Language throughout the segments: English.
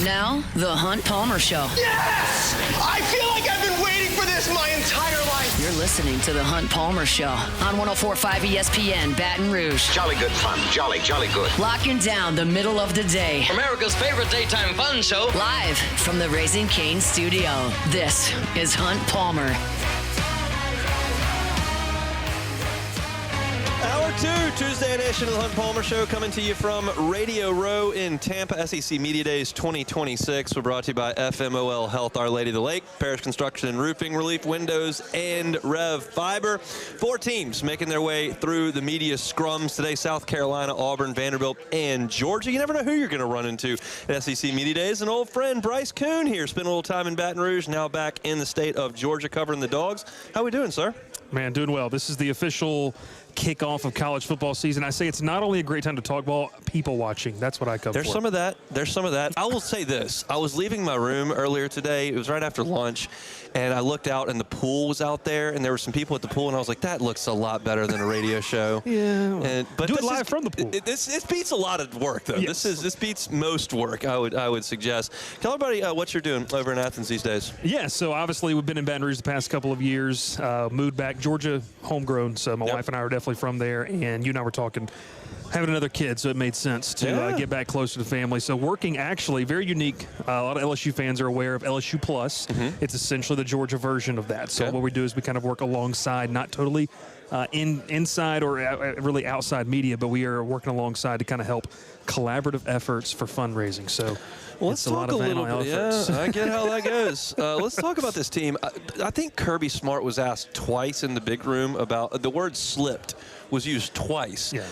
Now, The Hunt Palmer Show. Yes! I feel like I've been waiting for this my entire life. You're listening to The Hunt Palmer Show on 104.5 ESPN Baton Rouge. Jolly good fun. Jolly good. Locking down the middle of the day. America's favorite daytime fun show. Live from the Raising Cane studio. This is Hunt Palmer. Hour 2, Tuesday edition of the Hunt Palmer Show, coming to you from Radio Row in Tampa. SEC Media Days 2026. We're brought to you by FMOL Health, Our Lady of the Lake, Parish Construction and Roofing, Relief Windows, and Rev Fiber. 4 teams making their way through the media scrums today: South Carolina, Auburn, Vanderbilt, and Georgia. You never know who you're going to run into at SEC Media Days. An old friend, Bryce Koon, here. Spent a little time in Baton Rouge, now back in the state of Georgia covering the Dogs. How we doing, sir? Man, doing well. This is the official kickoff of college football season. I say it's not only a great time to talk ball, people watching. That's what I come for. There's some of that. I will say this. I was leaving my room earlier today. It was right after lunch, and I looked out, and the pool was out there, and there were some people at the pool, and I was like, that looks a lot better than a radio show. Yeah. But do it live from the pool. This beats a lot of work, though. Yes. This beats most work, I would suggest. Tell everybody what you're doing over in Athens these days. Yeah, so obviously we've been in Baton Rouge the past couple of years. Moved back, Georgia, homegrown, so my wife and I are definitely from there, and you and I were talking having another kid, so it made sense to get back closer to family. So working actually very unique. A lot of LSU fans are aware of LSU Plus. Mm-hmm. It's essentially the Georgia version of that. So what we do is we kind of work alongside, not totally inside or really outside media, but we are working alongside to kind of help collaborative efforts for fundraising. So let's talk a little bit. Yeah, I get how that goes. Let's talk about this team. I think Kirby Smart was asked twice in the big room about the word slipped was used twice. Yeah.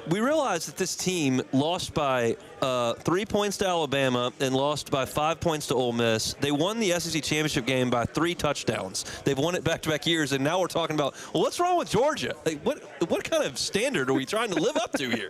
We realized that this team lost by 3 points to Alabama and lost by 5 points to Ole Miss. They won the SEC championship game by 3 touchdowns. They've won it back-to-back years, and now we're talking about, well, what's wrong with Georgia? Like, what kind of standard are we trying to live up to here?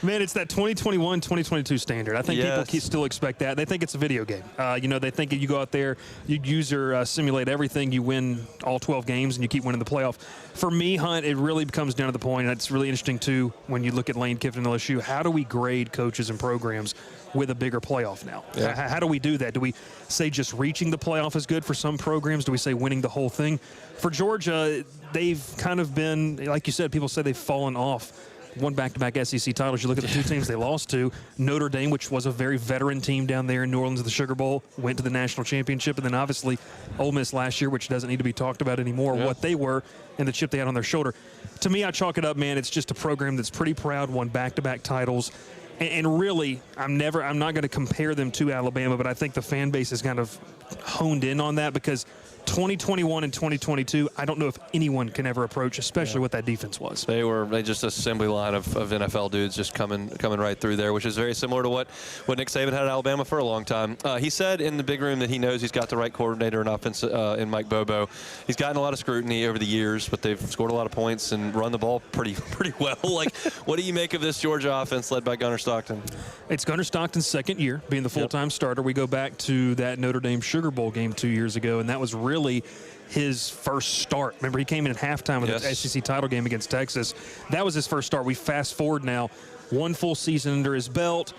Man, it's that 2021, 2022 standard. I think people still expect that. They think it's a video game. They think you go out there, you user simulate everything, you win all 12 games, and you keep winning the playoff. For me, Hunt, it really comes down to the point, and it's really interesting, too, when you look at Lane Kiffin and LSU. How do we grade coaches and programs with a bigger playoff now? Yeah. How do we do that? Do we say just reaching the playoff is good for some programs? Do we say winning the whole thing? For Georgia, they've kind of been, like you said, people say they've fallen off. Won back-to-back SEC titles. You look at the 2 teams they lost to. Notre Dame, which was a very veteran team down there in New Orleans at the Sugar Bowl, went to the national championship. And then obviously Ole Miss last year, which doesn't need to be talked about anymore, what they were and the chip they had on their shoulder. To me, I chalk it up, man. It's just a program that's pretty proud, won back-to-back titles. And really, I'm not going to compare them to Alabama, but I think the fan base is kind of honed in on that because 2021 and 2022, I don't know if anyone can ever approach, especially what that defense was. They just assembly line of NFL dudes just coming right through there, which is very similar to what Nick Saban had at Alabama for a long time. He said in the big room that he knows he's got the right coordinator in offense in Mike Bobo. He's gotten a lot of scrutiny over the years, but they've scored a lot of points and run the ball pretty well. Like, what do you make of this Georgia offense led by Gunnar Stockton? It's Gunnar Stockton's second year being the full-time starter. We go back to that Notre Dame Sugar Bowl game 2 years ago, and that was really his first start. Remember, he came in at halftime with the SEC title game against Texas. That was his first start. We fast forward now, 1 full season under his belt.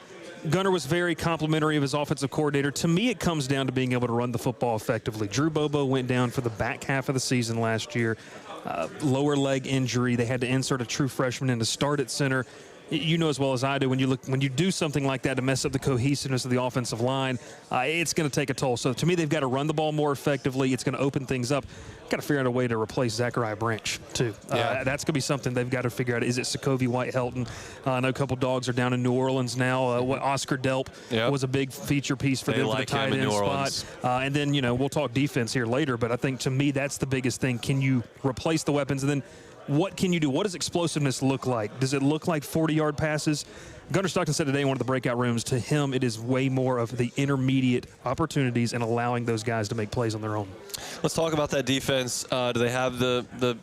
Gunnar was very complimentary of his offensive coordinator. To me, it comes down to being able to run the football effectively. Drew Bobo went down for the back half of the season last year. Lower leg injury. They had to insert a true freshman in to start at center. You know as well as I do, when you do something like that to mess up the cohesiveness of the offensive line, it's going to take a toll. So to me, they've got to run the ball more effectively. It's going to open things up. Got to figure out a way to replace Zachariah Branch too. That's going to be something they've got to figure out. Is it Sokovie White-Helton? I know a couple Dogs are down in New Orleans now. Oscar Delp was a big feature piece for them for the tight end spot. And then we'll talk defense here later. But I think to me that's the biggest thing. Can you replace the weapons? And then what can you do? What does explosiveness look like? Does it look like 40-yard passes? Gunnar Stockton said today in one of the breakout rooms, to him it is way more of the intermediate opportunities and allowing those guys to make plays on their own. Let's talk about that defense. Do they have the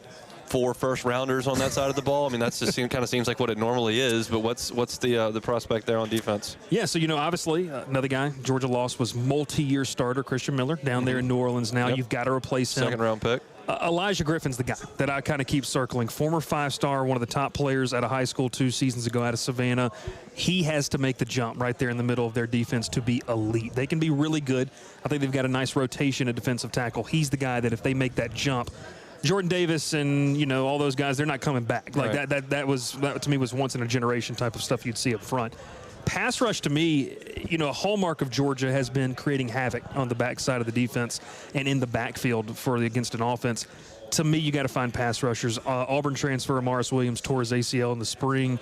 4 first-rounders on that side of the ball. I mean, that's just kind of seems like what it normally is. But what's the prospect there on defense? Yeah, so, obviously, another guy Georgia lost was multi-year starter Christian Miller down there in New Orleans now. Yep. You've got to replace him. Second-round pick. Elijah Griffin's the guy that I kind of keep circling. Former 5-star, one of the top players out of high school 2 seasons ago out of Savannah. He has to make the jump right there in the middle of their defense to be elite. They can be really good. I think they've got a nice rotation at defensive tackle. He's the guy that if they make that jump, Jordan Davis and, all those guys, they're not coming back. Like right. that to me was once in a generation type of stuff you'd see up front. Pass rush to me, a hallmark of Georgia has been creating havoc on the backside of the defense and in the backfield against an offense. To me, you got to find pass rushers. Auburn transfer Amaris Williams tore his ACL in the spring.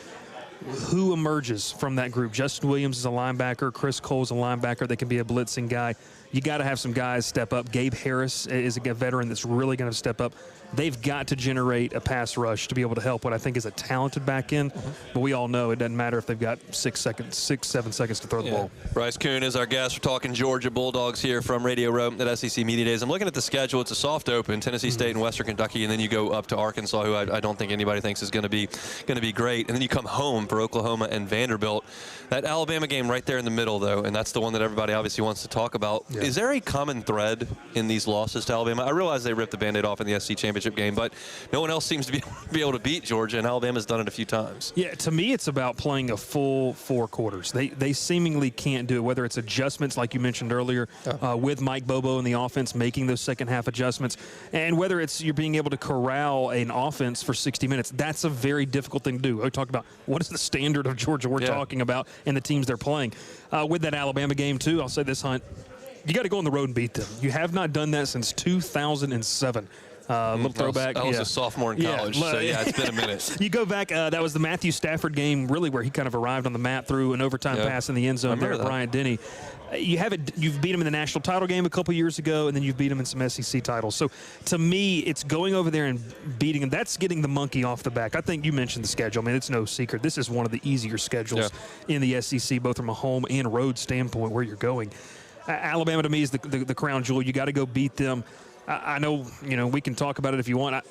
Who emerges from that group? Justin Williams is a linebacker. Chris Cole's a linebacker that can be a blitzing guy. You got to have some guys step up. Gabe Harris is a veteran that's really going to step up. They've got to generate a pass rush to be able to help what I think is a talented back end. But we all know it doesn't matter if they've got 7 seconds to throw the ball. Bryce Koon is our guest. We're talking Georgia Bulldogs here from Radio Row at SEC Media Days. I'm looking at the schedule. It's a soft open, Tennessee State and Western Kentucky, and then you go up to Arkansas, who I don't think anybody thinks is going to be great. And then you come home for Oklahoma and Vanderbilt. That Alabama game right there in the middle, though, and that's the one that everybody obviously wants to talk about. Yeah. Is there a common thread in these losses to Alabama? I realize they ripped the Band-Aid off in the SEC championship game, but no one else seems to be able to beat Georgia, and Alabama's done it a few times. Yeah, to me, it's about playing a full 4 quarters. They seemingly can't do it, whether it's adjustments, like you mentioned earlier, with Mike Bobo in the offense making those second-half adjustments, and whether it's you're being able to corral an offense for 60 minutes. That's a very difficult thing to do. We talked about what is the standard of Georgia we're talking about and the teams they're playing. With that Alabama game, too, I'll say this, Hunt, you got to go on the road and beat them. You have not done that since 2007. Little throwback. I was a sophomore in college, so it's been a minute. You go back, that was the Matthew Stafford game, really, where he kind of arrived on the map through an overtime pass in the end zone there at Bryant Denny. You've beat him in the national title game a couple years ago, and then you've beat him in some SEC titles. So, to me, it's going over there and beating him. That's getting the monkey off the back. I think you mentioned the schedule. I mean, it's no secret. This is one of the easier schedules in the SEC, both from a home and road standpoint where you're going. Alabama, to me, is the crown jewel. You got to go beat them. I know, we can talk about it if you want.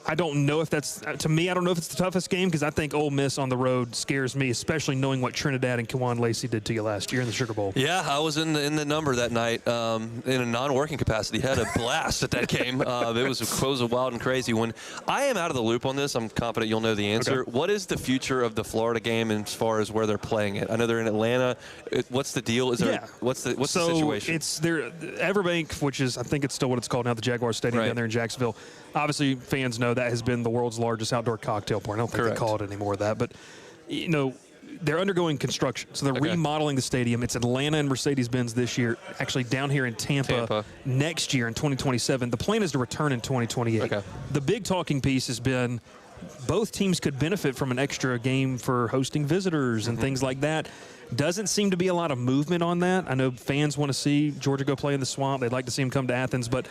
I don't know if that's, to me, I don't know if it's the toughest game because I think Ole Miss on the road scares me, especially knowing what Trinidad and Kewan Lacey did to you last year in the Sugar Bowl. Yeah, I was in the number that night in a non-working capacity. Had a blast at that game. It was a wild and crazy one. I am out of the loop on this. I'm confident you'll know the answer. Okay. What is the future of the Florida game as far as where they're playing it? I know they're in Atlanta. What's the deal? What's the situation? It's Everbank, which is, I think it's still what it's called now, the Jaguar Stadium down there in Jacksonville. Obviously, fans know that has been the world's largest outdoor cocktail party. I don't think they call it anymore that, but they're undergoing construction, so they're remodeling the stadium. It's Atlanta and Mercedes-Benz this year, actually down here in Tampa. Next year in 2027. The plan is to return in 2028. Okay. The big talking piece has been both teams could benefit from an extra game for hosting visitors and things like that. Doesn't seem to be a lot of movement on that. I know fans want to see Georgia go play in the Swamp. They'd like to see them come to Athens, but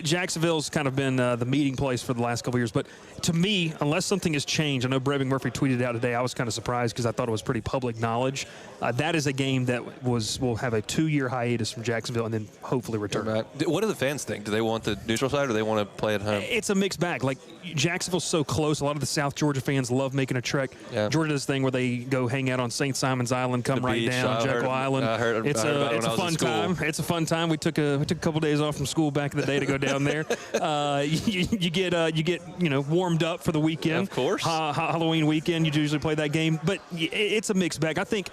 Jacksonville's kind of been the meeting place for the last couple of years. But to me, unless something has changed, I know Brevin Murphy tweeted out today. I was kind of surprised because I thought it was pretty public knowledge. That is a game that will have a 2-year hiatus from Jacksonville and then hopefully return. What do the fans think? Do they want the neutral side or do they want to play at home? It's a mixed bag. Like, Jacksonville's so close. A lot of the South Georgia fans love making a trek. Yeah. Georgia does this thing where they go hang out on St. Simon's Island, come right down, Jekyll Island. It's a fun time. It's a fun time. We took a couple days off from school back in the day to go down there. You get warmed up for the weekend. Of course. Halloween weekend, you usually play that game. But it's a mixed bag. I think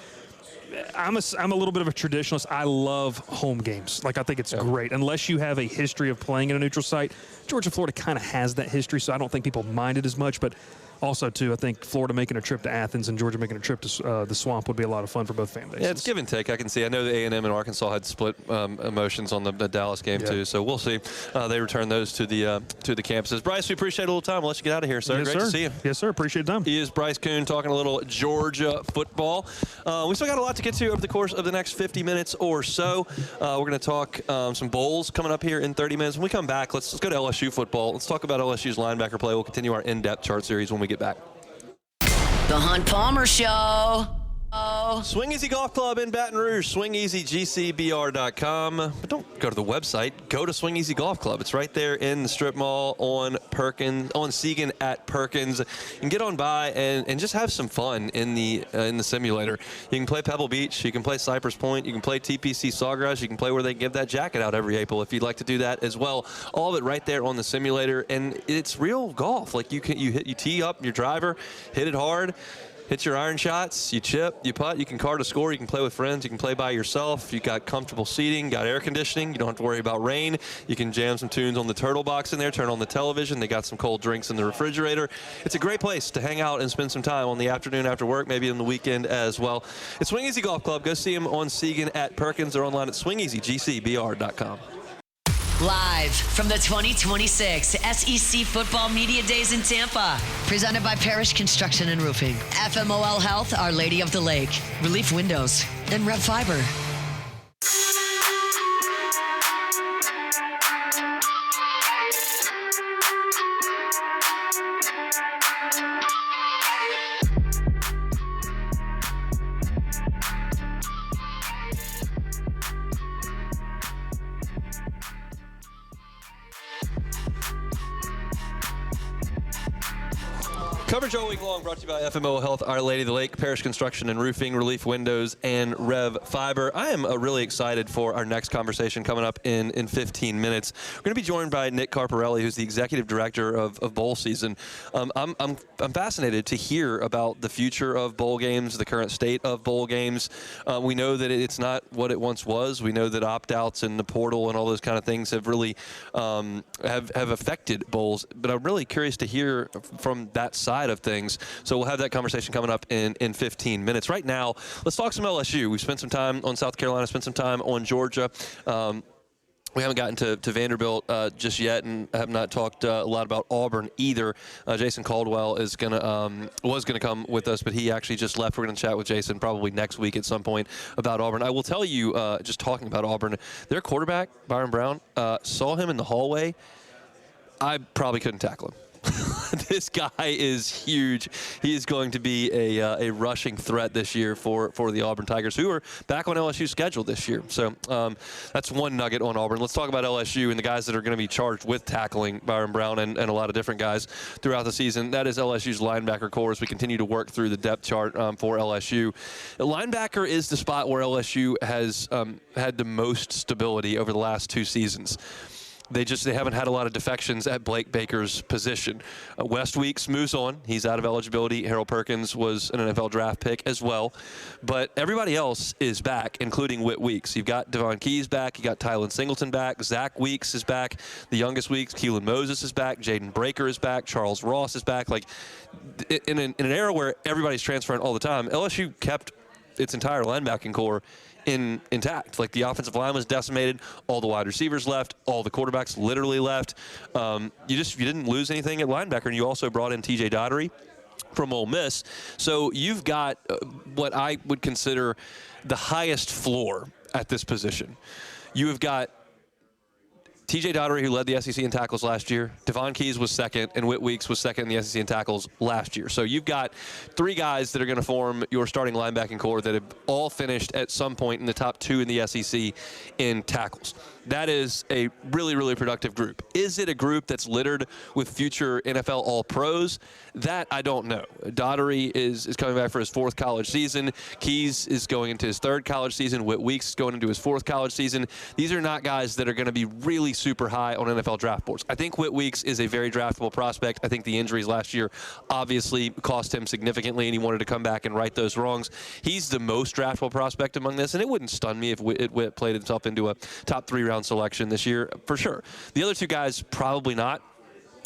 I'm a little bit of a traditionalist. I love home games. Like, I think it's great. Unless you have a history of playing in a neutral site. Georgia, Florida kind of has that history, so I don't think people mind it as much. But also, too, I think Florida making a trip to Athens and Georgia making a trip to the Swamp would be a lot of fun for both fan bases. Yeah, it's give and take. I can see. I know the A&M and Arkansas had split emotions on the Dallas game, too. So we'll see. They return those to the campuses. Bryce, we appreciate a little time. We'll let you get out of here, sir. Yes, Great to see you. Yes, sir. Appreciate the time. He is Bryce Koon talking a little Georgia football. We still got a lot to get to over the course of the next 50 minutes or so. We're going to talk some bowls coming up here in 30 minutes. When we come back, let's go to LSU football. Let's talk about LSU's linebacker play. We'll continue our in-depth chart series when we get back. The Hunt Palmer Show. Swing Easy Golf Club in Baton Rouge, swingeasygcbr.com. But don't go to the website. Go to Swing Easy Golf Club. It's right there in the strip mall on Seagan at Perkins. You can get on by and just have some fun in the simulator. You can play Pebble Beach. You can play Cypress Point. You can play TPC Sawgrass. You can play where they give that jacket out every April if you'd like to do that as well. All of it right there on the simulator, and it's real golf. Like you tee up your driver, hit it hard. Hit your iron shots, you chip, you putt, you can card a score, you can play with friends, you can play by yourself. You got comfortable seating, got air conditioning, you don't have to worry about rain. You can jam some tunes on the turtle box in there, turn on the television. They got some cold drinks in the refrigerator. It's a great place to hang out and spend some time on the afternoon after work, maybe on the weekend as well. It's Swing Easy Golf Club. Go see them on Seagan at Perkins. They're online at swingeasygcbr.com. Live from the 2026 SEC Football Media Days in Tampa. Presented by Parish Construction and Roofing. FMOL Health, Our Lady of the Lake. Relief Windows. And Red Fiber. Coverage all week long brought to you by FMO Health, Our Lady of the Lake, Parish Construction and Roofing, Relief Windows, and Rev Fiber. I am really excited for our next conversation coming up in 15 minutes. We're going to be joined by Nick Carparelli, who's the Executive Director of bowl season. I'm fascinated to hear about the future of bowl games, the current state of bowl games. We know that it's not what it once was. We know that opt-outs and the portal and all those kind of things have really have affected bowls. But I'm really curious to hear from that side of things. So we'll have that conversation coming up in 15 minutes. Right now, let's talk some LSU. We spent some time on South Carolina, spent some time on Georgia. We haven't gotten to Vanderbilt just yet, and have not talked a lot about Auburn either. Jason Caldwell was gonna come with us, but he actually just left. We're gonna chat with Jason probably next week at some point about Auburn. I will tell you, just talking about Auburn, their quarterback Byron Brown, saw him in the hallway. I probably couldn't tackle him. This guy is huge. He is going to be a rushing threat this year for the Auburn Tigers, who are back on LSU's schedule this year. So that's one nugget on Auburn. Let's talk about LSU and the guys that are going to be charged with tackling Byron Brown and a lot of different guys throughout the season. That is LSU's linebacker core as we continue to work through the depth chart for LSU. The linebacker is the spot where LSU has had the most stability over the last 2 seasons. They haven't had a lot of defections at Blake Baker's position. West Weeks moves on. He's out of eligibility. Harold Perkins was an NFL draft pick as well. But everybody else is back, including Whit Weeks. You've got Devon Keys back. You got Tylen Singleton back. Zach Weeks is back. The youngest Weeks, Keelan Moses is back. Jaden Breaker is back. Charles Ross is back. Like in an era where everybody's transferring all the time, LSU kept its entire linebacking core intact. Like the offensive line was decimated, all the wide receivers left, all the quarterbacks literally left. You didn't lose anything at linebacker, and you also brought in TJ Daugherty from Ole Miss. So you've got what I would consider the highest floor at this position. You have got TJ Daugherty, who led the SEC in tackles last year. Devon Keys was second, and Whit Weeks was second in the SEC in tackles last year. So you've got 3 guys that are going to form your starting linebacking core that have all finished at some point in the top 2 in the SEC in tackles. That is a really, really productive group. Is it a group that's littered with future NFL All-Pros? That I don't know. Daugherty is coming back for his 4th college season. Keys is going into his 3rd college season. Whit Weeks is going into his 4th college season. These are not guys that are going to be really super high on NFL draft boards. I think Whit Weeks is a very draftable prospect. I think the injuries last year obviously cost him significantly, and he wanted to come back and right those wrongs. He's the most draftable prospect among this, and it wouldn't stun me if Whit played himself into a top 3-round selection this year, for sure. The other 2 guys, probably not.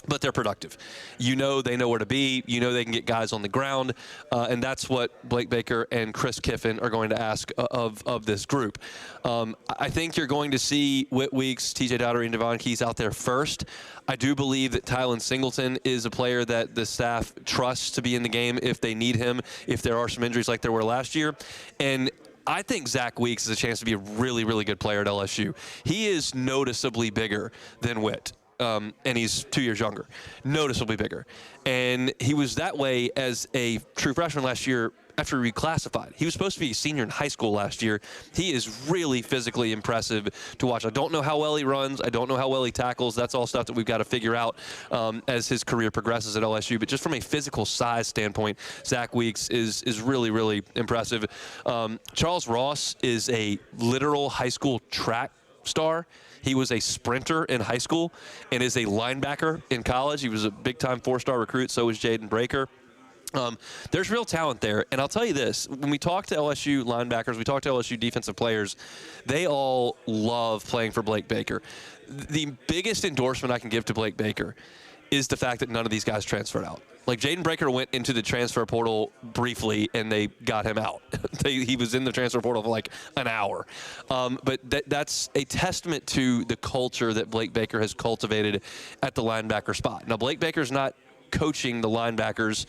But they're productive. They know where to be. They can get guys on the ground. And that's what Blake Baker and Chris Kiffin are going to ask of this group. I think you're going to see Whit Weeks, TJ Daugherty, and Devon Keys out there first. I do believe that Tylen Singleton is a player that the staff trusts to be in the game if they need him, if there are some injuries like there were last year. And I think Zach Weeks has a chance to be a really, really good player at LSU. He is noticeably bigger than Whit. And he's 2 years younger, noticeably bigger. And he was that way as a true freshman last year after he reclassified. He was supposed to be a senior in high school last year. He is really physically impressive to watch. I don't know how well he runs. I don't know how well he tackles. That's all stuff that we've got to figure out as his career progresses at LSU. But just from a physical size standpoint, Zach Weeks is really, really impressive. Charles Ross is a literal high school track star. He was a sprinter in high school and is a linebacker in college. He was a big-time 4-star recruit. So was Jaden Breaker. There's real talent there. And I'll tell you this, when we talk to LSU linebackers, we talk to LSU defensive players, they all love playing for Blake Baker. The biggest endorsement I can give to Blake Baker is the fact that none of these guys transferred out. Like, Jaden Breaker went into the transfer portal briefly, and they got him out. He was in the transfer portal for like an hour. But that's a testament to the culture that Blake Baker has cultivated at the linebacker spot. Now, Blake Baker's not coaching the linebackers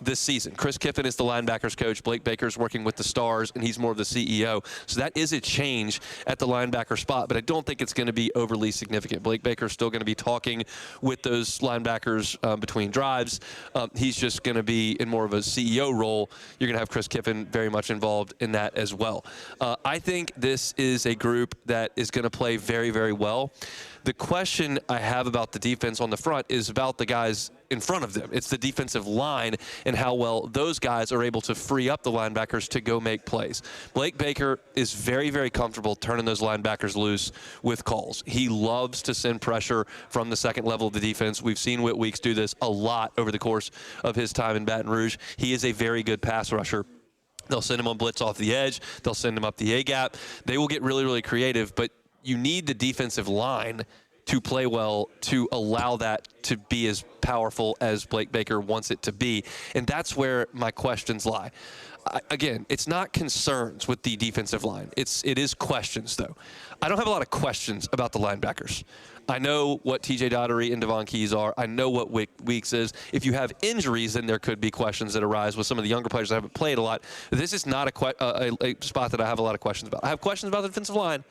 this season. Chris Kiffin is the linebackers coach. Blake Baker's working with the Stars, and he's more of the CEO. So that is a change at the linebacker spot, but I don't think it's going to be overly significant. Blake Baker's still going to be talking with those linebackers between drives. He's just going to be in more of a CEO role. You're going to have Chris Kiffin very much involved in that as well. I think this is a group that is going to play very, very well. The question I have about the defense on the front is about the guys in front of them. It's the defensive line and how well those guys are able to free up the linebackers to go make plays. Blake Baker is very, very comfortable turning those linebackers loose with calls. He loves to send pressure from the second level of the defense. We've seen Whit Weeks do this a lot over the course of his time in Baton Rouge. He is a very good pass rusher. They'll send him on blitz off the edge. They'll send him up the A-gap. They will get really, really creative, but you need the defensive line to play well to allow that to be as powerful as Blake Baker wants it to be. And that's where my questions lie. Again, it's not concerns with the defensive line. It is questions, though. I don't have a lot of questions about the linebackers. I know what TJ Daugherty and Devon Keys are. I know what Weeks is. If you have injuries, then there could be questions that arise with some of the younger players that haven't played a lot. This is not a spot that I have a lot of questions about. I have questions about the defensive line.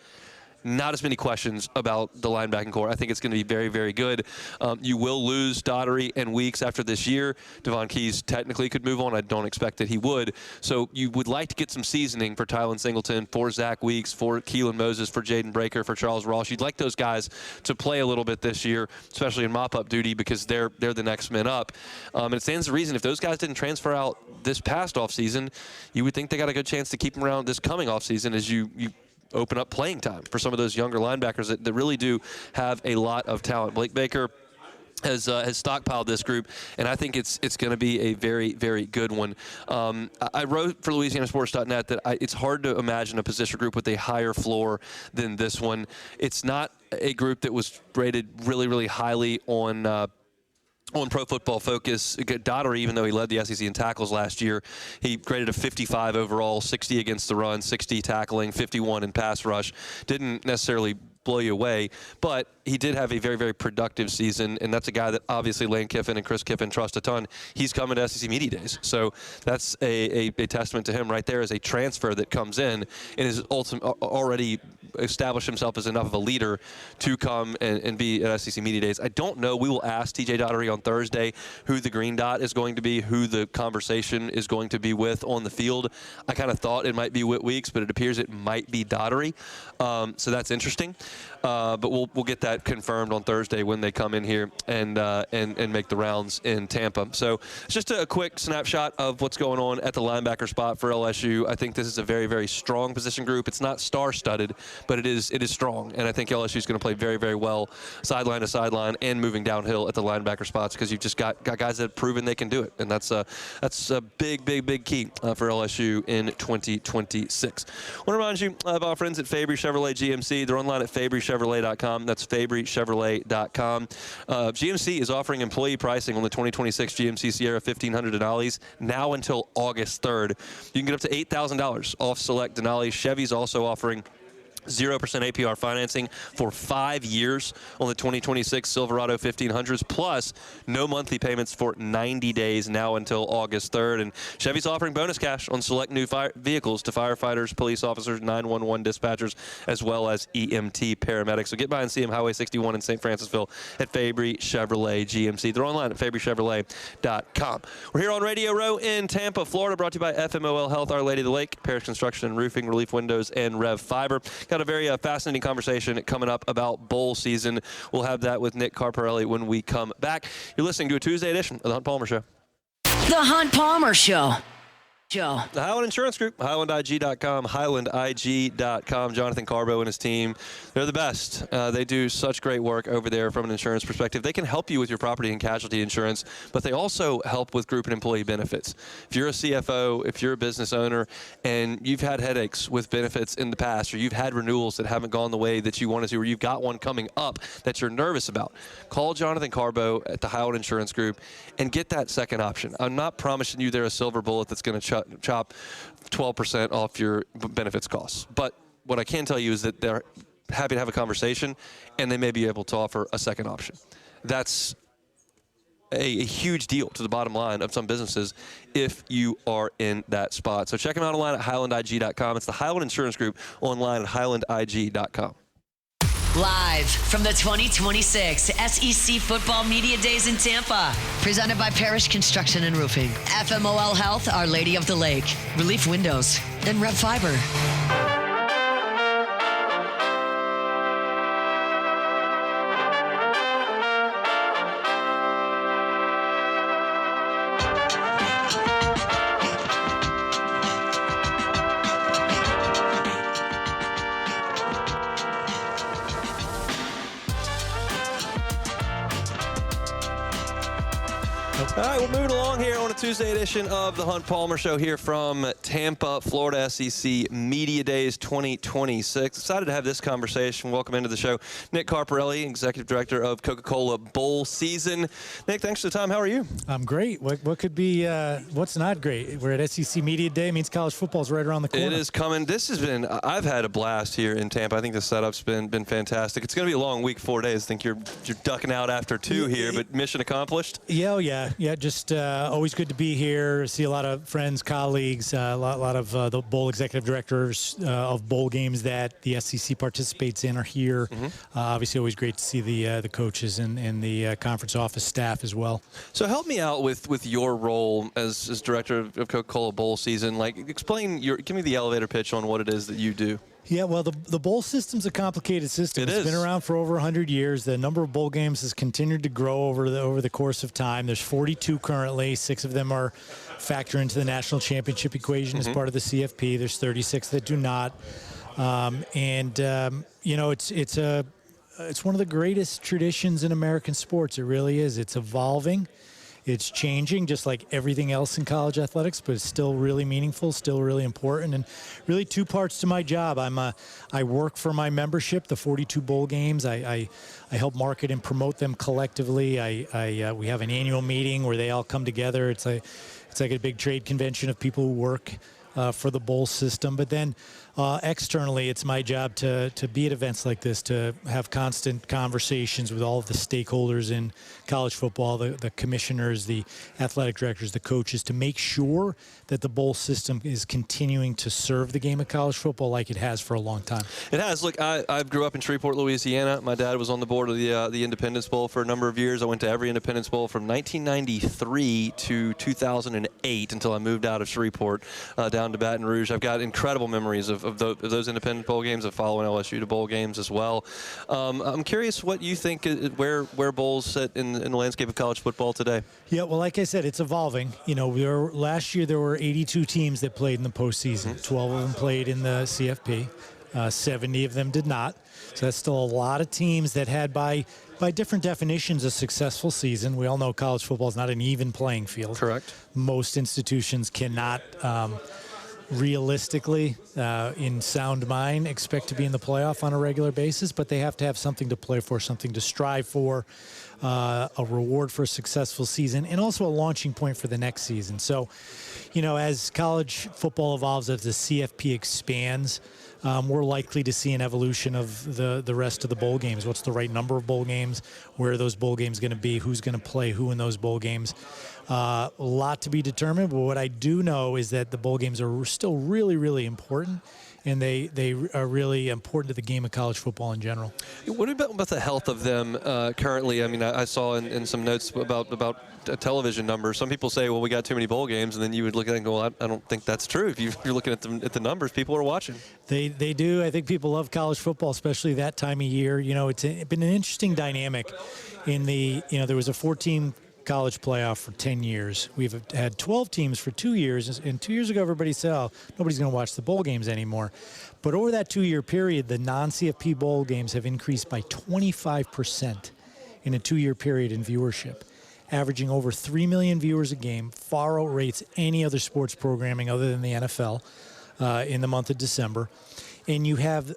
Not as many questions about the linebacking core. I think it's going to be very, very good. You will lose Daugherty and Weeks after this year. Devon Keys technically could move on. I don't expect that he would. So you would like to get some seasoning for Tylen Singleton, for Zach Weeks, for Keelan Moses, for Jaden Breaker, for Charles Ross. You'd like those guys to play a little bit this year, especially in mop-up duty, because they're the next men up. And it stands to reason if those guys didn't transfer out this past offseason, you would think they got a good chance to keep them around this coming offseason as you open up playing time for some of those younger linebackers that really do have a lot of talent. Blake Baker has stockpiled this group, and I think it's going to be a very, very good one. I wrote for LouisianaSports.net that it's hard to imagine a position group with a higher floor than this one. It's not a group that was rated really, really highly on Pro Football Focus. Daugherty, even though he led the SEC in tackles last year, he graded a 55 overall, 60 against the run, 60 tackling, 51 in pass rush. Didn't necessarily blow you away, but he did have a very, very productive season, and that's a guy that obviously Lane Kiffin and Chris Kiffin trust a ton. He's coming to SEC Media Days, so that's a testament to him right there as a transfer that comes in and is already established himself as enough of a leader to come and be at SEC Media Days. I don't know. We will ask TJ Daugherty on Thursday who the green dot is going to be, who the conversation is going to be with on the field. I kind of thought it might be Whit Weeks, but it appears it might be Daugherty. So that's interesting. But we'll get that confirmed on Thursday when they come in here and make the rounds in Tampa. So it's just a quick snapshot of what's going on at the linebacker spot for LSU. I think this is a very, very strong position group. It's not star-studded, but it is strong. And I think LSU is going to play very, very well sideline to sideline and moving downhill at the linebacker spots because you've just got guys that have proven they can do it. And that's a big, big, big key for LSU in 2026. I want to remind you about our friends at Fabry Chevrolet GMC. They're online at FabryChevrolet.com. That's FabryChevrolet.com. GMC is offering employee pricing on the 2026 GMC Sierra 1500 Denali's now until August 3rd. You can get up to $8,000 off select Denali's. Chevy's also offering 0% APR financing for 5 years on the 2026 Silverado 1500s, plus no monthly payments for 90 days now until August 3rd. And Chevy's offering bonus cash on select new vehicles to firefighters, police officers, 911 dispatchers, as well as EMT paramedics. So get by and see them, Highway 61 in St. Francisville at Fabry Chevrolet GMC. They're online at fabrychevrolet.com. We're here on Radio Row in Tampa, Florida, brought to you by FMOL Health, Our Lady of the Lake, Parish Construction and Roofing, Relief Windows, and Rev Fiber. Got a very fascinating conversation coming up about bowl season. We'll have that with Nick Carparelli when we come back. You're listening to a Tuesday edition of The Hunt Palmer Show. The Hunt Palmer Show. Joe. The Highland Insurance Group, HighlandIG.com, HighlandIG.com. Jonathan Carbo and his team, they're the best. They do such great work over there from an insurance perspective. They can help you with your property and casualty insurance, but they also help with group and employee benefits. If you're a CFO, if you're a business owner, and you've had headaches with benefits in the past, or you've had renewals that haven't gone the way that you wanted to, or you've got one coming up that you're nervous about, call Jonathan Carbo at the Highland Insurance Group and get that second option. I'm not promising you they're a silver bullet that's going to chop 12% off your benefits costs. But what I can tell you is that they're happy to have a conversation, and they may be able to offer a second option. That's a huge deal to the bottom line of some businesses if you are in that spot. So check them out online at HighlandIG.com. It's the Highland Insurance Group online at HighlandIG.com. Live from the 2026 SEC Football Media Days in Tampa. Presented by Parish Construction and Roofing. FMOL Health, Our Lady of the Lake. Relief Windows. And Rev Fiber. All right, we're moving along here on a Tuesday edition of the Hunt Palmer Show here from Tampa, Florida, SEC Media Days 2026. Excited to have this conversation. Welcome into the show, Nick Carparelli, Executive Director of Coca-Cola Bowl Season. Nick, thanks for the time. How are you? I'm great. What could be, what's not great? We're at SEC Media Day. It means college football's right around the corner. It is coming. This has been, I've had a blast here in Tampa. I think the setup's been fantastic. It's going to be a long week, 4 days. I think you're ducking out after 2 here, but mission accomplished? Yeah, just always good to be here. See a lot of friends, colleagues, a lot of the bowl executive directors of bowl games that the SEC participates in are here. Obviously, always great to see the coaches and the conference office staff as well. So help me out with your role as director of Coca-Cola Bowl Season. Like, give me the elevator pitch on what it is that you do. Yeah, well, the bowl system's a complicated system. It's been around for over 100 years. The number of bowl games has continued to grow over the course of time. There's 42 currently. 6 of them are factor into the national championship equation as part of the CFP. There's 36 that do not. It's one of the greatest traditions in American sports. It really is. It's evolving. It's changing just like everything else in college athletics, but it's still really meaningful, still really important, and really 2 parts to my job. I work for my membership, the 42 bowl games. I help market and promote them collectively. We have an annual meeting where they all come together. It's like a big trade convention of people who work for the bowl system. But then externally, it's my job to be at events like this, to have constant conversations with all of the stakeholders in college football, the commissioners, the athletic directors, the coaches, to make sure that the bowl system is continuing to serve the game of college football like it has for a long time. It has. Look, I grew up in Shreveport, Louisiana. My dad was on the board of the Independence Bowl for a number of years. I went to every Independence Bowl from 1993 to 2008 until I moved out of Shreveport down to Baton Rouge. I've got incredible memories of those Independence Bowl games, of following LSU to bowl games as well. I'm curious what you think, where bowls sit in the landscape of college football today. Yeah, well, like I said, it's evolving. Last year there were 82 teams that played in the postseason. 12 of them played in the CFP. 70 of them did not. So that's still a lot of teams that had, by different definitions, a successful season. We all know college football is not an even playing field. Correct. Most institutions cannot realistically, in sound mind, expect to be in the playoff on a regular basis, but they have to have something to play for, something to strive for, a reward for a successful season, and also a launching point for the next season. So, as college football evolves, as the CFP expands, we're likely to see an evolution of the rest of the bowl games. What's the right number of bowl games? Where are those bowl games going to be? Who's going to play who in those bowl games? A lot to be determined, but what I do know is that the bowl games are still really, really important, and they are really important to the game of college football in general. What about the health of them currently? I mean, I saw in some notes about television numbers. Some people say, well, we got too many bowl games, and then you would look at it and go, well, I don't think that's true. If you're looking at the numbers, people are watching. They do. I think people love college football, especially that time of year. You know, it's been an interesting dynamic in there was a 14 college playoff for 10 years. We've had 12 teams for 2 years, and 2 years ago everybody said, oh, nobody's going to watch the bowl games anymore. But over that 2-year period, the non-CFP bowl games have increased by 25% in a 2-year period in viewership, averaging over 3 million viewers a game, far outrates any other sports programming other than the NFL in the month of December. And you have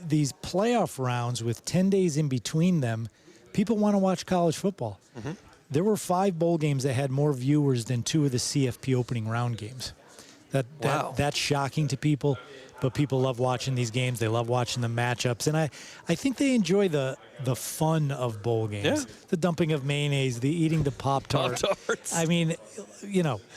these playoff rounds with 10 days in between them. People want to watch college football. Mm-hmm. There were 5 bowl games that had more viewers than 2 of the CFP opening round games. That's shocking to people, but people love watching these games. They love watching the matchups, and I think they enjoy the fun of bowl games. Yeah. The dumping of mayonnaise, the eating the Pop-Tarts. I mean,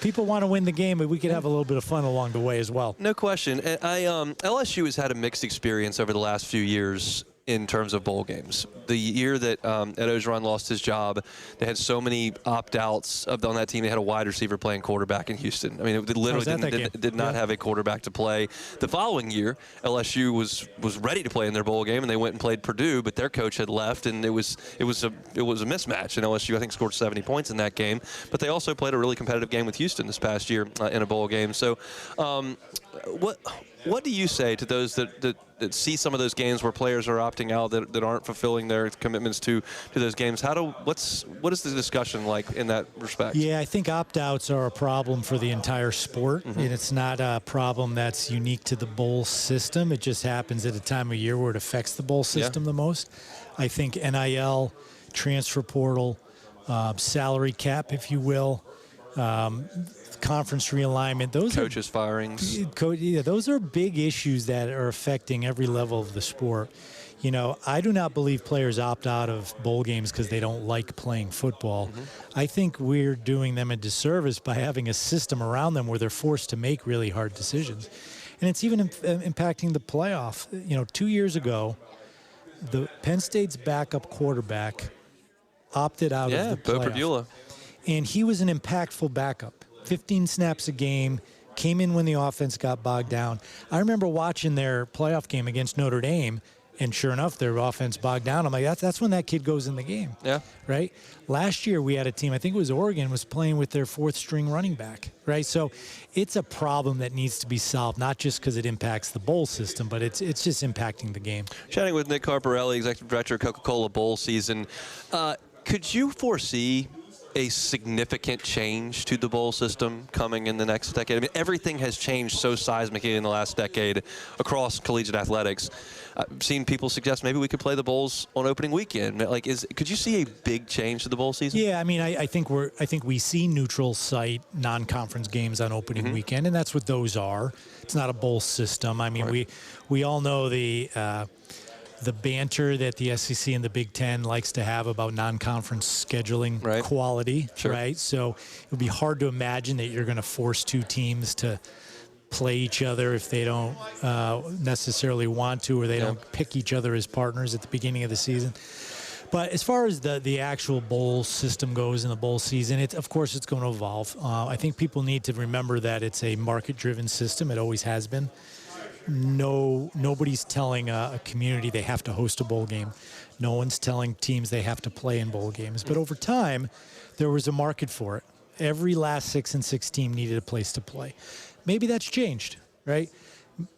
people want to win the game, but we could have a little bit of fun along the way as well. No question. LSU has had a mixed experience over the last few years in terms of bowl games. The year that Ed Ogeron lost his job, they had so many opt-outs on that team. They had a wide receiver playing quarterback in Houston. I mean, it literally did not have a quarterback to play. The following year, LSU was ready to play in their bowl game, and they went and played Purdue, but their coach had left, and it was a mismatch. And LSU, I think, scored 70 points in that game. But they also played a really competitive game with Houston this past year in a bowl game. So, what do you say to those that see some of those games where players are opting out that aren't fulfilling their commitments to those games? What is the discussion like in that respect? Yeah, I think opt-outs are a problem for the entire sport, and it's not a problem that's unique to the bowl system. It just happens at a time of year where it affects the bowl system the most. I think NIL, transfer portal, salary cap, if you will, conference realignment, coaches firings. Those are big issues that are affecting every level of the sport. I do not believe players opt out of bowl games because they don't like playing football. I think we're doing them a disservice by having a system around them where they're forced to make really hard decisions. And it's even impacting the playoff. 2 years ago, the Penn State's backup quarterback opted out of the playoff. Bo Perdula. And he was an impactful backup. 15 snaps a game, came in when the offense got bogged down. I remember watching their playoff game against Notre Dame, and sure enough, their offense bogged down. I'm like, that's when that kid goes in the game. Yeah. Right? Last year, we had a team, I think it was Oregon, was playing with their 4th-string running back. Right? So it's a problem that needs to be solved, not just because it impacts the bowl system, but it's just impacting the game. Chatting with Nick Carparelli, Executive Director of Coca-Cola Bowl season. Could you foresee a significant change to the bowl system coming in the next decade? I mean, everything has changed so seismically in the last decade across collegiate athletics. I've seen people suggest maybe we could play the bowls on opening weekend. Could you see a big change to the bowl season? Yeah, I mean, I think we see neutral site non-conference games on opening weekend, and that's what those are. It's not a bowl system. I mean, we all know the banter that the SEC and the Big Ten likes to have about non-conference scheduling quality, right? So it would be hard to imagine that you're going to force 2 teams to play each other if they don't necessarily want to, or they don't pick each other as partners at the beginning of the season. But as far as the actual bowl system goes in the bowl season, of course it's going to evolve. I think people need to remember that it's a market-driven system. It always has been. Nobody's telling a community they have to host a bowl game. No one's telling teams they have to play in bowl games. But over time, there was a market for it. Every last 6-6 team needed a place to play. Maybe that's changed, right?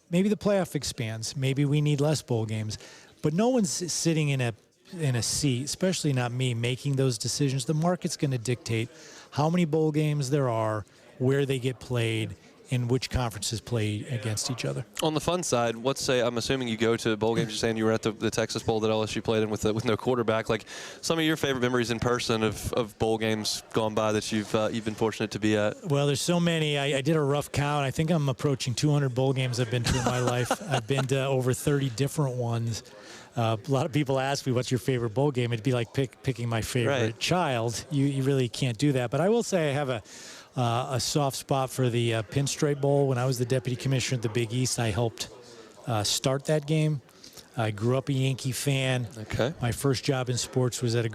Maybe the playoff expands. Maybe we need less bowl games. But no one's sitting in a seat, especially not me, making those decisions. The market's going to dictate how many bowl games there are, where they get played, in which conferences play against each other. On the fun side, I'm assuming you go to bowl games. You're saying you were at the Texas Bowl that LSU played in with no quarterback. Like, some of your favorite memories in person of bowl games gone by that you've been fortunate to be at? Well, there's so many. I did a rough count. I think I'm approaching 200 bowl games I've been to in my life. I've been to over 30 different ones. A lot of people ask me, what's your favorite bowl game? It'd be like picking my favorite child. You really can't do that. But I will say I have a soft spot for the Pinstripe Bowl. When I was the deputy commissioner at the Big East, I helped start that game. I grew up a Yankee fan. Okay. My first job in sports was as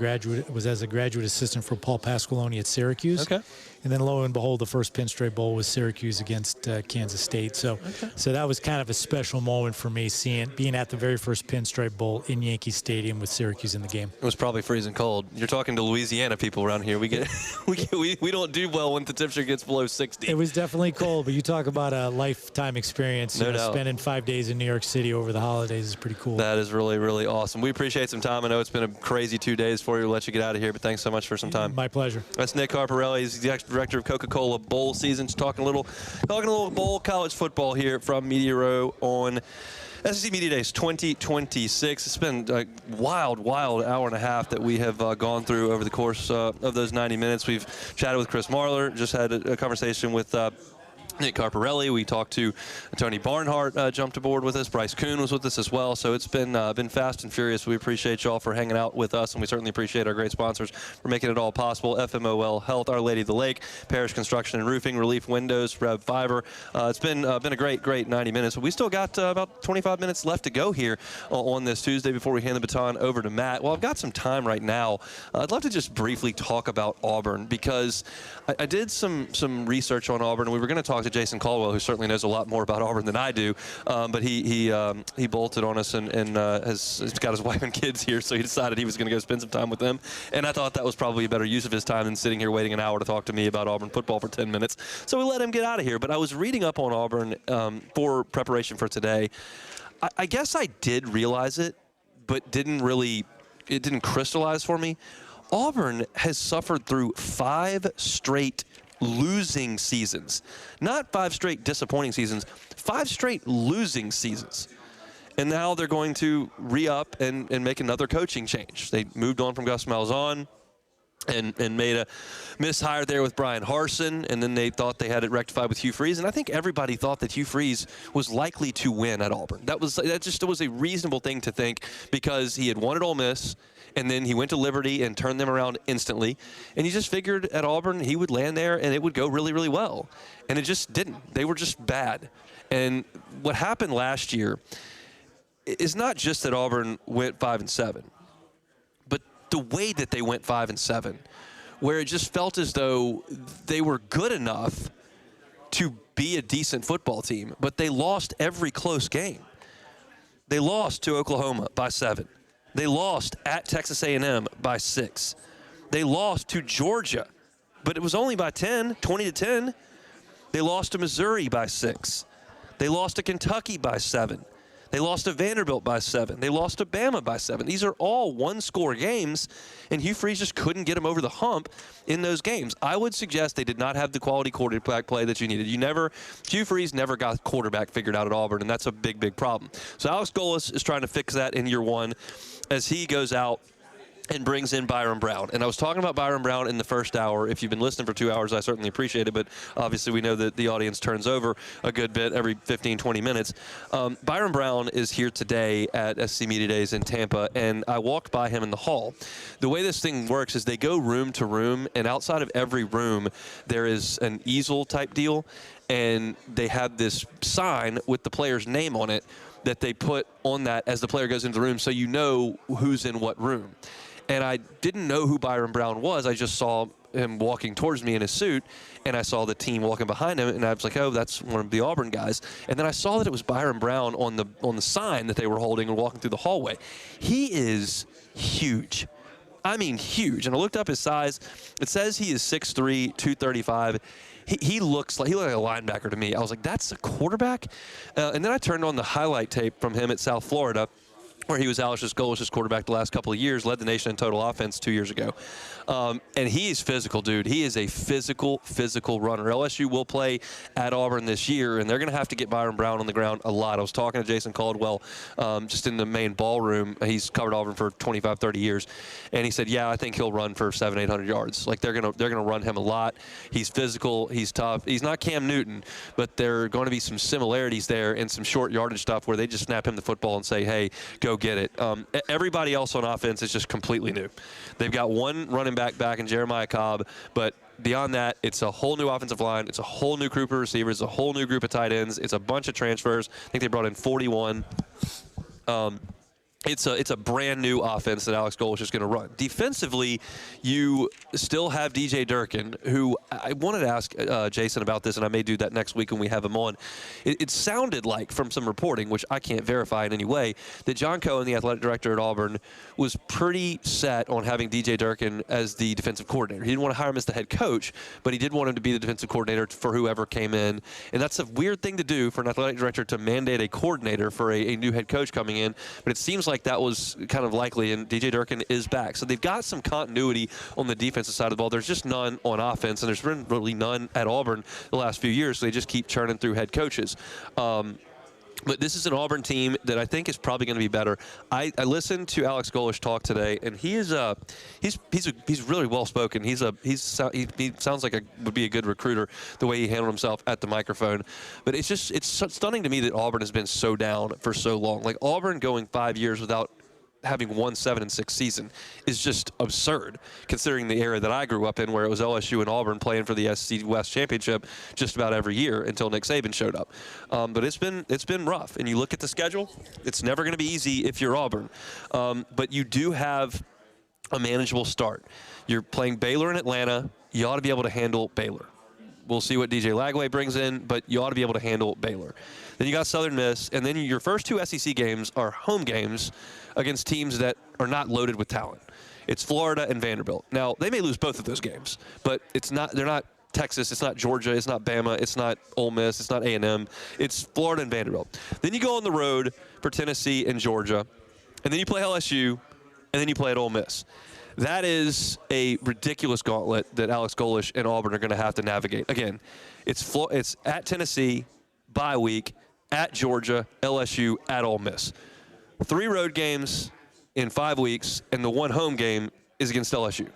a graduate assistant for Paul Pasqualoni at Syracuse. Okay. And then lo and behold, the first Pinstripe Bowl was Syracuse against Kansas State. So that was kind of a special moment for me, being at the very first Pinstripe Bowl in Yankee Stadium with Syracuse in the game. It was probably freezing cold. You're talking to Louisiana people around here. We don't do well when the temperature gets below 60. It was definitely cold, but you talk about a lifetime experience. No doubt. Spending 5 days in New York City over the holidays is pretty cool. That is really, really awesome. We appreciate some time. I know it's been a crazy 2 days for you. We'll let you get out of here, but thanks so much for some time. My pleasure. That's Nick Carparelli. He's the director of Coca-Cola Bowl seasons. Talking a little bowl college football here from Media Row on SEC Media Days 2026. It's been a wild hour and a half that we have gone through over the course of those 90 minutes. We've chatted with Chris Marler, just had a conversation with Nick Carparelli. We talked to Tony Barnhart, jumped aboard with us. Bryce Koon was with us as well. So it's been fast and furious. We appreciate y'all for hanging out with us, and we certainly appreciate our great sponsors for making it all possible. FMOL Health, Our Lady of the Lake, Parish Construction and Roofing, Relief Windows, Rev Fiber. It's been a great 90 minutes. We still got about 25 minutes left to go here on this Tuesday before we hand the baton over to Matt. Well, I've got some time right now. I'd love to just briefly talk about Auburn, because I did some research on Auburn, and we were going to talk to Jason Caldwell, who certainly knows a lot more about Auburn than I do, but he bolted on us and has got his wife and kids here, so he decided he was going to go spend some time with them, and I thought that was probably a better use of his time than sitting here waiting an hour to talk to me about Auburn football for 10 minutes, so we let him get out of here. But I was reading up on Auburn for preparation for today. I guess I did realize it, but it didn't crystallize for me. Auburn has suffered through 5 straight losing seasons. Not 5 straight disappointing seasons, 5 straight losing seasons. And now they're going to re-up and make another coaching change. They moved on from Gus Malzahn and made a mishire there with Brian Harsin, and then they thought they had it rectified with Hugh Freeze. And I think everybody thought that Hugh Freeze was likely to win at Auburn. That was a reasonable thing to think, because he had won at Ole Miss, and then he went to Liberty and turned them around instantly. And you just figured at Auburn he would land there and it would go really, really well. And it just didn't. They were just bad. And what happened last year is not just that Auburn went 5-7, but the way that they went 5-7, where it just felt as though they were good enough to be a decent football team, but they lost every close game. They lost to Oklahoma by 7. They lost at Texas A&M by 6. They lost to Georgia, but it was only by 20-10. They lost to Missouri by 6. They lost to Kentucky by 7. They lost to Vanderbilt by 7. They lost to Bama by 7. These are all one-score games, and Hugh Freeze just couldn't get them over the hump in those games. I would suggest they did not have the quality quarterback play that you needed. Hugh Freeze never got quarterback figured out at Auburn, and that's a big, big problem. So Alex Golis is trying to fix that in year one as he goes out and brings in Byron Brown. And I was talking about Byron Brown in the first hour. If you've been listening for 2 hours, I certainly appreciate it, but obviously we know that the audience turns over a good bit every 15, 20 minutes. Byron Brown is here today at SC Media Days in Tampa, and I walked by him in the hall. The way this thing works is they go room to room, and outside of every room there is an easel type deal, and they have this sign with the player's name on it that they put on that as the player goes into the room, so you know who's in what room. And I didn't know who Byron Brown was. I just saw him walking towards me in his suit, and I saw the team walking behind him, and I was like, oh, that's one of the Auburn guys. And then I saw that it was Byron Brown on the sign that they were holding and walking through the hallway. He is huge. I mean, huge. And I looked up his size. It says he is 6'3", 235. He looked like a linebacker to me. I was like, that's a quarterback? And then I turned on the highlight tape from him at South Florida, where he was Alex Golish's quarterback the last couple of years, led the nation in total offense 2 years ago. And he's physical, dude. He is a physical runner. LSU will play at Auburn this year, and they're going to have to get Byron Brown on the ground a lot. I was talking to Jason Caldwell just in the main ballroom. He's covered Auburn for 25, 30 years. And he said, yeah, I think he'll run for 700, 800 yards. Like, they're gonna run him a lot. He's physical. He's tough. He's not Cam Newton, but there are going to be some similarities there and some short yardage stuff where they just snap him the football and say, hey, go get it. Everybody else on offense is just completely new. They've got one running back in Jeremiah Cobb, but beyond that, it's a whole new offensive line. It's a whole new group of receivers. It's a whole new group of tight ends. It's a bunch of transfers. I think they brought in 41. It's a brand new offense that Alex Golish is going to run. Defensively, you still have DJ Durkin, who I wanted to ask Jason about this, and I may do that next week when we have him on. It sounded like from some reporting, which I can't verify in any way, that John Cohen, the athletic director at Auburn, was pretty set on having DJ Durkin as the defensive coordinator. He didn't want to hire him as the head coach, but he did want him to be the defensive coordinator for whoever came in. And that's a weird thing to do for an athletic director, to mandate a coordinator for a new head coach coming in. But it seems like that was kind of likely, and DJ Durkin is back. So they've got some continuity on the defensive side of the ball. There's just none on offense, and there's been really none at Auburn the last few years, so they just keep churning through head coaches. But this is an Auburn team that I think is probably going to be better. I listened to Alex Golish talk today, and he's really well spoken. He sounds like would be a good recruiter, the way he handled himself at the microphone. But it's stunning to me that Auburn has been so down for so long. Like, Auburn going 5 years without having won 7-6 season is just absurd, considering the era that I grew up in, where it was LSU and Auburn playing for the SEC West Championship just about every year until Nick Saban showed up. But it's been rough, and you look at the schedule, it's never going to be easy if you're Auburn. But you do have a manageable start. You're playing Baylor in Atlanta. You ought to be able to handle Baylor. We'll see what DJ Lagway brings in, but you ought to be able to handle Baylor. Then you got Southern Miss, and then your first two SEC games are home games against teams that are not loaded with talent. It's Florida and Vanderbilt. Now, they may lose both of those games, but they're not Texas, it's not Georgia, it's not Bama, it's not Ole Miss, it's not A&M. It's Florida and Vanderbilt. Then you go on the road for Tennessee and Georgia, and then you play LSU, and then you play at Ole Miss. That is a ridiculous gauntlet that Alex Golish and Auburn are going to have to navigate. Again, it's at Tennessee, bye week, at Georgia, LSU, at Ole Miss. 3 road games in 5 weeks, and the one home game is against LSU.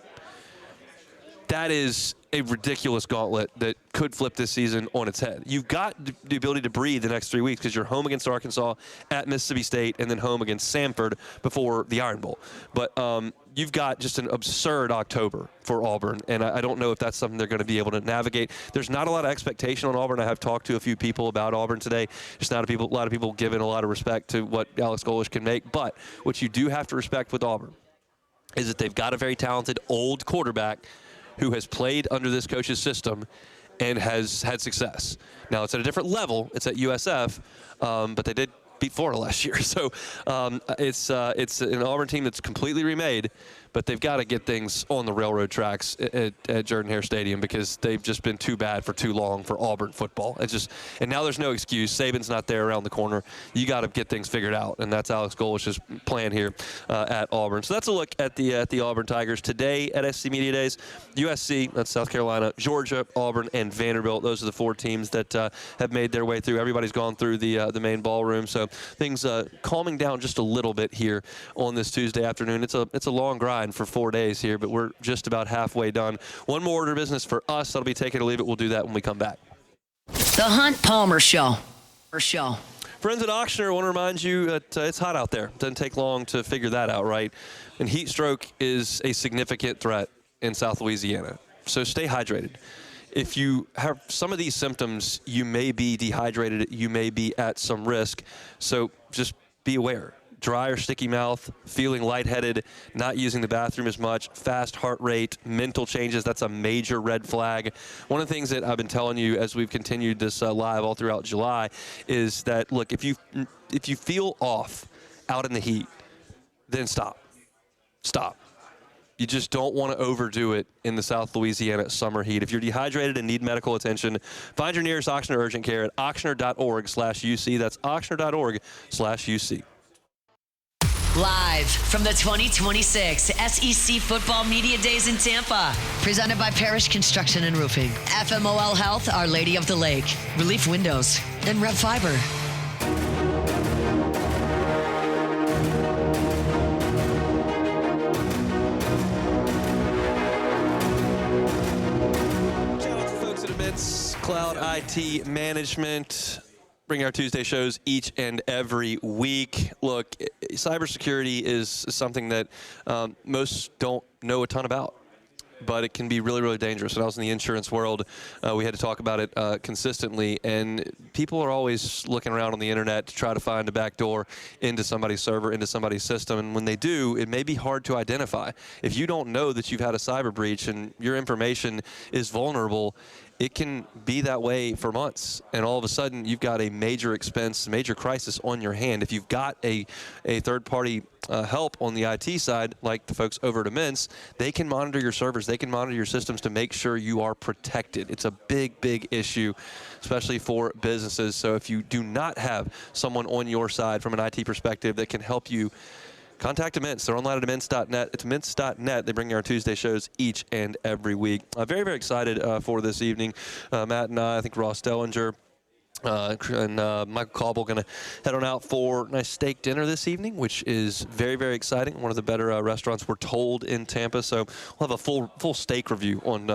That is a ridiculous gauntlet that could flip this season on its head. You've got the ability to breathe the next 3 weeks, because you're home against Arkansas, at Mississippi State, and then home against Samford before the Iron Bowl. But you've got just an absurd October for Auburn, and I don't know if that's something they're going to be able to navigate. There's not a lot of expectation on Auburn. I have talked to a few people about Auburn today. There's not a lot of people giving a lot of respect to what Alex Golish can make. But what you do have to respect with Auburn is that they've got a very talented old quarterback who has played under this coach's system and has had success. Now, it's at a different level. It's at USF, but they did beat Florida last year. So it's an Auburn team that's completely remade, but they've got to get things on the railroad tracks at Jordan-Hare Stadium, because they've just been too bad for too long for Auburn football. And now there's no excuse. Saban's not there around the corner. You got to get things figured out, and that's Alex Golish's plan here at Auburn. So that's a look at the Auburn Tigers today at SEC Media Days. USC, that's South Carolina, Georgia, Auburn, and Vanderbilt. Those are the 4 teams that have made their way through. Everybody's gone through the main ballroom, so things calming down just a little bit here on this Tuesday afternoon. It's a long grind for 4 days here, but we're just about halfway done. One more order of business for us. That'll be take it or leave it. We'll do that when we come back. The Hunt Palmer Show. Friends at Auctioner, I want to remind you that it's hot out there. It doesn't take long to figure that out, right? And heat stroke is a significant threat in South Louisiana. So stay hydrated. If you have some of these symptoms, you may be dehydrated. You may be at some risk. So just be aware. Dry or sticky mouth, feeling lightheaded, not using the bathroom as much, fast heart rate, mental changes, that's a major red flag. One of the things that I've been telling you as we've continued this live all throughout July is that, look, if you feel off out in the heat, then stop. You just don't want to overdo it in the South Louisiana summer heat. If you're dehydrated and need medical attention, find your nearest Auctioner urgent care at auctioner.org/UC. That's auctioner.org/UC. Live from the 2026 SEC Football Media Days in Tampa. Presented by Parish Construction and Roofing. FMOL Health, Our Lady of the Lake. Relief Windows. And Rev Fiber. Shout out to folks at Immense Cloud IT Management. Bring our Tuesday shows each and every week. Look, cybersecurity is something that most don't know a ton about, but it can be really, really dangerous. When I was in the insurance world, we had to talk about it consistently, and people are always looking around on the internet to try to find a backdoor into somebody's server, into somebody's system, and when they do, it may be hard to identify. If you don't know that you've had a cyber breach and your information is vulnerable, it can be that way for months, and all of a sudden you've got a major expense, major crisis on your hand. If you've got a third-party help on the IT side, like the folks over at Immense, they can monitor your servers, they can monitor your systems to make sure you are protected. It's a big, big issue, especially for businesses. So if you do not have someone on your side from an IT perspective that can help you, contact Immense. They're online at immense.net. It's immense.net. They bring you our Tuesday shows each and every week. Very, very excited for this evening. Matt and I think Ross Dellinger and Michael Cauble going to head on out for a nice steak dinner this evening, which is very, very exciting. One of the better restaurants, we're told, in Tampa. So we'll have a full steak review on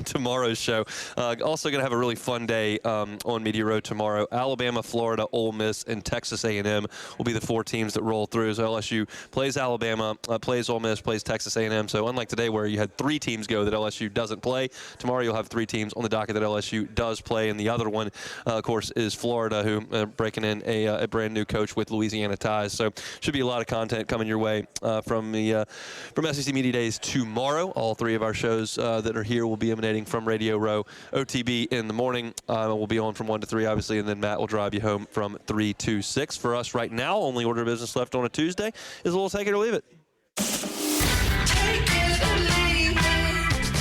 tomorrow's show. Also going to have a really fun day on Media Row tomorrow. Alabama, Florida, Ole Miss, and Texas A&M will be the four teams that roll through. So LSU plays Alabama, plays Ole Miss, plays Texas A&M. So unlike today where you had three teams go that LSU doesn't play, tomorrow you'll have three teams on the docket that LSU does play, and the other one, of course, is Florida, who breaking in a brand new coach with Louisiana ties. So should be a lot of content coming your way from SEC Media Days tomorrow. All three of our shows that are here will be emanating from Radio Row. OTB in the morning. We'll be on from 1 to 3, obviously, and then Matt will drive you home from 3 to 6. For us right now, only order of business left on a Tuesday is a little take it or leave it.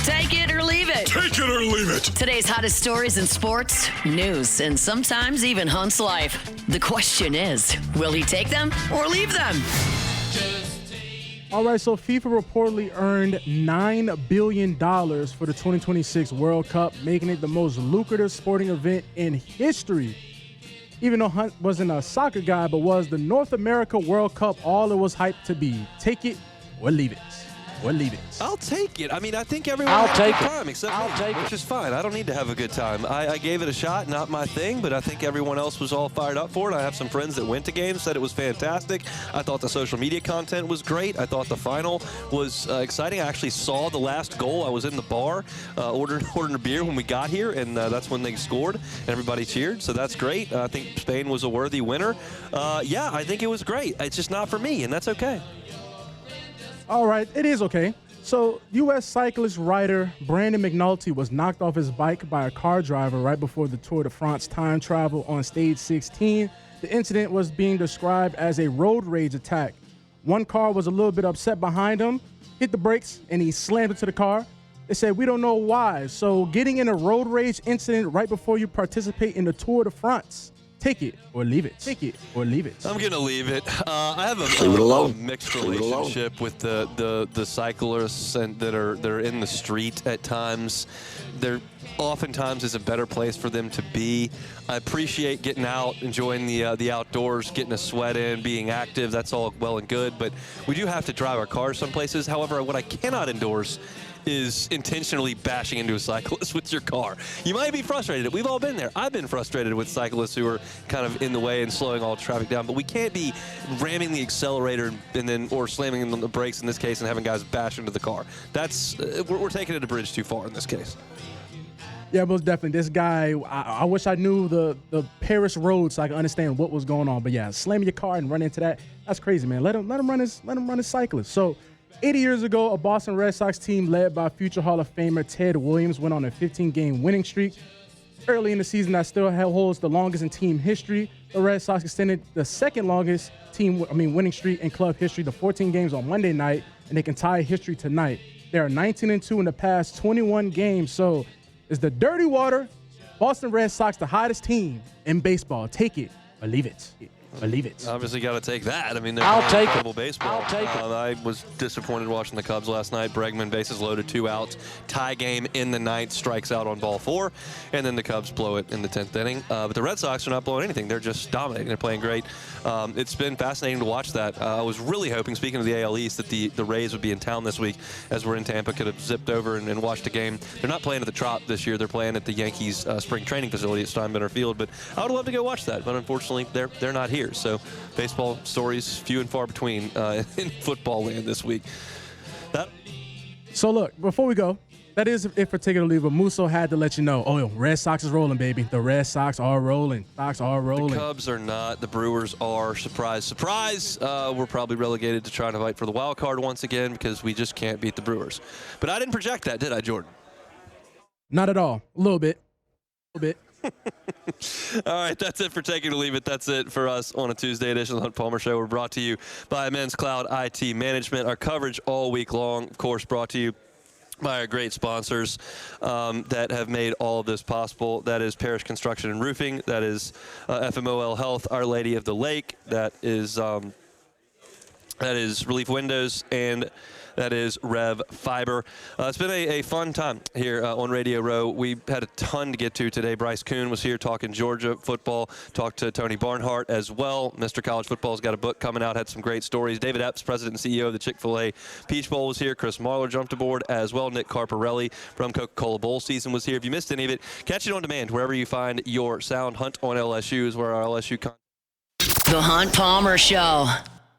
Take it or leave it. Take it or leave it. Today's hottest stories in sports, news, and sometimes even Hunt's life. The question is, will he take them or leave them? All right, so FIFA reportedly earned $9 billion for the 2026 World Cup, making it the most lucrative sporting event in history. Even though Hunt wasn't a soccer guy, but was the North America World Cup all it was hyped to be. Take it or leave it. Or leave it. I'll take it. I mean, I think everyone had a good time except me, which is fine. I don't need to have a good time. I gave it a shot, not my thing, but I think everyone else was all fired up for it. I have some friends that went to games, said it was fantastic. I thought the social media content was great. I thought the final was exciting. I actually saw the last goal. I was in the bar ordering a beer when we got here, and that's when they scored, and everybody cheered, so that's great. I think Spain was a worthy winner. Yeah, I think it was great. It's just not for me, and that's okay. All right, it is okay. So, U.S. cyclist rider Brandon McNulty was knocked off his bike by a car driver right before the Tour de France time trial on stage 16. The incident was being described as a road rage attack. One car was a little bit upset behind him, hit the brakes, and he slammed into the car. They said, we don't know why. So, getting in a road rage incident right before you participate in the Tour de France. Take it or leave it. Take it or leave it. I'm going to leave it. I have a mixed relationship with the cyclists and that are in the street at times. There oftentimes is a better place for them to be. I appreciate getting out, enjoying the outdoors, getting a sweat in, being active. That's all well and good, but we do have to drive our cars some places. However, what I cannot endorse is intentionally bashing into a cyclist with your car. You might be frustrated. We've all been there. I've been frustrated with cyclists who are kind of in the way and slowing all traffic down, but we can't be ramming the accelerator or slamming on the brakes in this case and having guys bash into the car. That's we're taking it a bridge too far in this case. Yeah, most definitely. This guy, I wish I knew the Paris road so I could understand what was going on. But yeah, slamming your car and run into that's crazy, man. Let him run his cyclist. So 80 years ago, a Boston Red Sox team led by future Hall of Famer Ted Williams went on a 15-game winning streak. Early in the season, that still holds the longest in team history. The Red Sox extended the second longest winning streak in club history to 14 games on Monday night, and they can tie history tonight. They are 19-2 in the past 21 games. So is the Dirty Water Boston Red Sox the hottest team in baseball? Take it or leave it. Believe it. Obviously got to take that. I mean, they're I'll playing take it. incredible baseball. I'll take it. I was disappointed watching the Cubs last night. Bregman, bases loaded, 2 outs. Tie game in the ninth, strikes out on ball 4. And then the Cubs blow it in the 10th inning. But the Red Sox are not blowing anything. They're just dominating. They're playing great. It's been fascinating to watch that. I was really hoping, speaking of the AL East, that the Rays would be in town this week as we're in Tampa. Could have zipped over and watched a game. They're not playing at the Trop this year. They're playing at the Yankees spring training facility at Steinbrenner Field. But I would love to go watch that. But unfortunately, they're not here. So baseball stories few and far between in football land this week. So look, before we go, that is it for Take It or Leave It. Musso had to let you know, Red Sox is rolling, baby. The Red Sox are rolling. Sox are rolling. The Cubs are not. The Brewers are. Surprise, surprise. We're probably relegated to trying to fight for the wild card once again because we just can't beat the Brewers. But I didn't project that, did I, Jordan? Not at all. A little bit. All right, that's it for Take It or Leave It. That's it for us on a Tuesday edition of the Hunt Palmer Show. We're brought to you by Men's Cloud IT Management. Our coverage all week long, of course, brought to you by our great sponsors that have made all of this possible. That is Parish Construction and Roofing. That is FMOL Health, Our Lady of the Lake. That is Relief Windows, and that is Rev Fiber. It's been a fun time here on Radio Row. We had a ton to get to today. Bryce Koon was here talking Georgia football, talked to Tony Barnhart as well. Mr. College Football's got a book coming out, had some great stories. David Epps, president and CEO of the Chick-fil-A Peach Bowl, was here. Chris Marler jumped aboard as well. Nick Carparelli from Coca-Cola Bowl season was here. If you missed any of it, catch it on demand wherever you find your sound. Hunt on LSU is where our LSU The Hunt Palmer Show.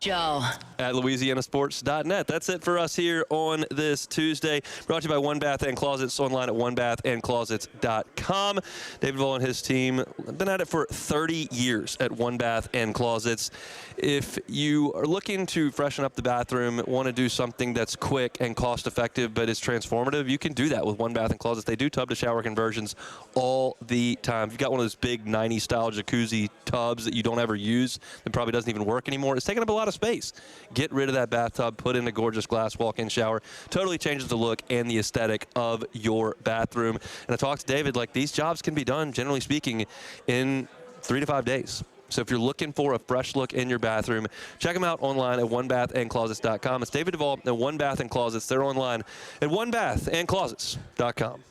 At LouisianaSports.net. That's it for us here on this Tuesday. Brought to you by One Bath and Closets, online at onebathandclosets.com. David Vaughn and his team have been at it for 30 years at One Bath and Closets. If you are looking to freshen up the bathroom, want to do something that's quick and cost-effective but is transformative, you can do that with One Bath and Closets. They do tub-to-shower conversions all the time. If you've got one of those big 90s-style jacuzzi tubs that you don't ever use, that probably doesn't even work anymore, it's taking up a lot of space. Get rid of that bathtub, put in a gorgeous glass walk-in shower. Totally changes the look and the aesthetic of your bathroom. And I talked to David, like, these jobs can be done, generally speaking, in 3 to 5 days. So if you're looking for a fresh look in your bathroom, check them out online at onebathandclosets.com. It's David Duvall at One Bath and Closets. They're online at onebathandclosets.com.